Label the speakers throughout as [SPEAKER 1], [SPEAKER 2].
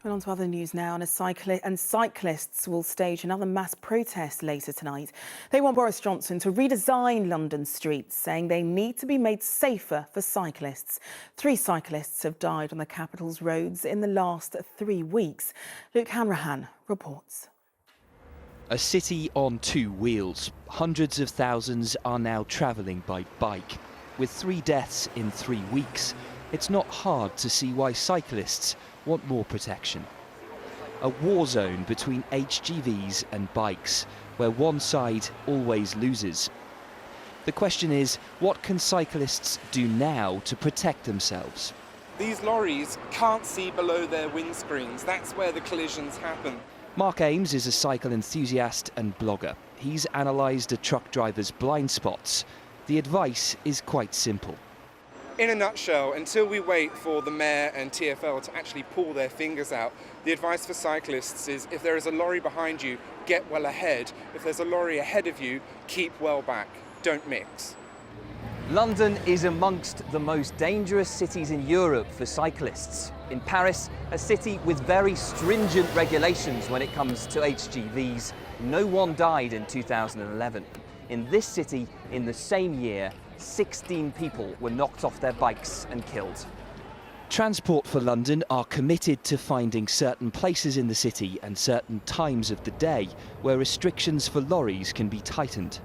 [SPEAKER 1] Well, on to other news now, and cyclists will stage another mass protest later tonight. They want Boris Johnson to redesign London streets, saying they need to be made safer for cyclists. 3 cyclists have died on the capital's roads in the last 3 weeks. Luke Hanrahan reports.
[SPEAKER 2] A city on 2 wheels. Hundreds of thousands are now travelling by bike. With 3 deaths in 3 weeks, it's not hard to see why cyclists want more protection. A war zone between HGVs and bikes, where one side always loses. The question is, what can cyclists do now to protect themselves?
[SPEAKER 3] These lorries can't see below their windscreens. That's where the collisions happen.
[SPEAKER 2] Mark Ames is a cycle enthusiast and blogger. He's analysed a truck driver's blind spots. The advice is quite simple.
[SPEAKER 3] In a nutshell, until we wait for the Mayor and TfL to actually pull their fingers out, the advice for cyclists is if there is a lorry behind you, get well ahead. If there's a lorry ahead of you, keep well back. Don't mix.
[SPEAKER 4] London is amongst the most dangerous cities in Europe for cyclists. In Paris, a city with very stringent regulations when it comes to HGVs, no one died in 2011. In this city, in the same year, 16 people were knocked off their bikes and killed.
[SPEAKER 2] Transport for London are committed to finding certain places in the city and certain times of the day where restrictions for lorries can be tightened.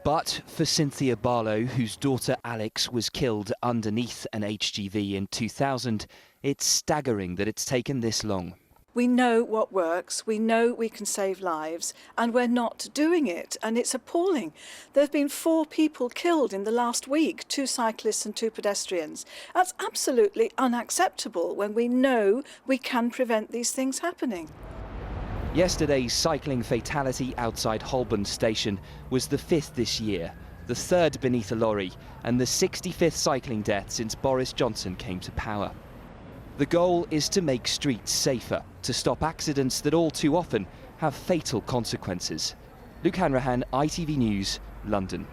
[SPEAKER 2] But for Cynthia Barlow, whose daughter Alex was killed underneath an HGV in 2000, it's staggering that it's taken this long.
[SPEAKER 5] We know what works, we know we can save lives, and we're not doing it, and it's appalling. There have been 4 people killed in the last week, 2 cyclists and 2 pedestrians. That's absolutely unacceptable when we know we can prevent these things happening.
[SPEAKER 2] Yesterday's cycling fatality outside Holborn station was the 5th this year, the 3rd beneath a lorry, and the 65th cycling death since Boris Johnson came to power. The goal is to make streets safer, to stop accidents that all too often have fatal consequences. Luke Hanrahan, ITV News, London.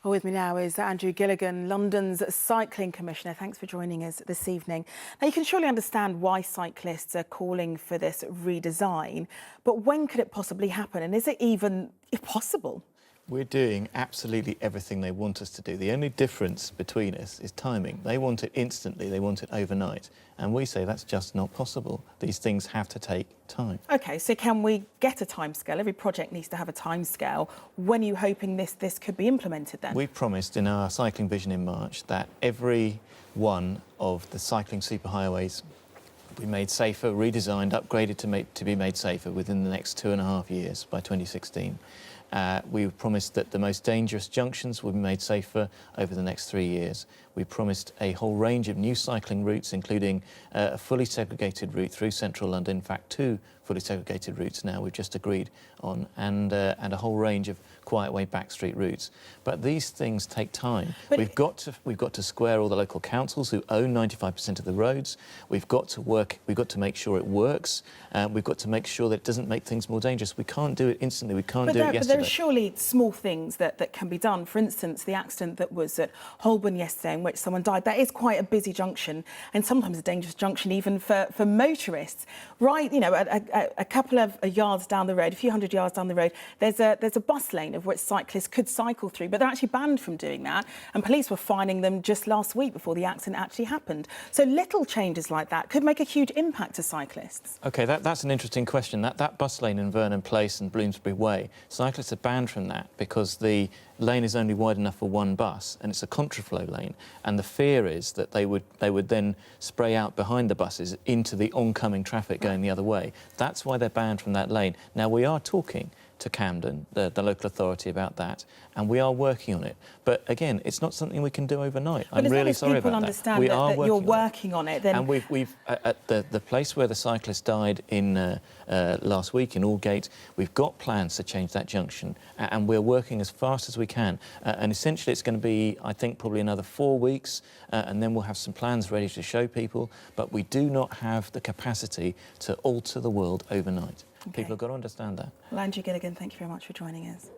[SPEAKER 1] Well, with me now is Andrew Gilligan, London's Cycling Commissioner. Thanks for joining us this evening. Now, you can surely understand why cyclists are calling for this redesign, but when could it possibly happen, and is it even possible?
[SPEAKER 6] We're doing absolutely everything they want us to do. The only difference between us is timing. They want it instantly, they want it overnight. And we say that's just not possible. These things have to take time. OK,
[SPEAKER 1] so can we get a timescale? Every project needs to have a timescale. When are you hoping this could be implemented then?
[SPEAKER 6] We promised in our cycling vision in March that every one of the cycling superhighways will be made safer, redesigned, upgraded to be made safer within the next 2.5 years by 2016. We promised that the most dangerous junctions will be made safer over the next 3 years. We promised a whole range of new cycling routes, including a fully segregated route through central London. In fact, 2 fully segregated routes now we've just agreed on, and a whole range of quiet way backstreet routes. But these things take time. We've got to square all the local councils who own 95% of the roads. We've got to make sure it works. We've got to make sure that it doesn't make things more dangerous. We can't do it instantly. We can't do it yesterday.
[SPEAKER 1] But there are surely small things that can be done. For instance, the accident that was at Holborn yesterday in which someone died, that is quite a busy junction and sometimes a dangerous junction even for motorists. Right, you know, a couple of yards down the road, a few hundred yards down the road, there's a bus lane of which cyclists could cycle through, but they're actually banned from doing that, and police were fining them just last week before the accident actually happened. So little changes like that could make a huge impact to cyclists.
[SPEAKER 6] OK, that's an interesting question. That bus lane in Vernon Place and Bloomsbury Way, cyclists are banned from that because the lane is only wide enough for 1 bus, and it's a contraflow lane, and the fear is that they would then spray out behind the buses into the oncoming traffic going the other way. That's why they're banned from that lane. Now, we are talking to Camden, the local authority, about that, and we are working on it. But again, it's not something we can do overnight. I'm really sorry about that.
[SPEAKER 1] People understand that you're working on it, then...
[SPEAKER 6] And we've at the place where the cyclist died in last week in Aldgate, we've got plans to change that junction, and we're working as fast as we can. And essentially, it's going to be, I think, probably another 4 weeks, and then we'll have some plans ready to show people. But we do not have the capacity to alter the world overnight. Okay. People have got to understand that.
[SPEAKER 1] Well, Andrew Gilligan, thank you very much for joining us.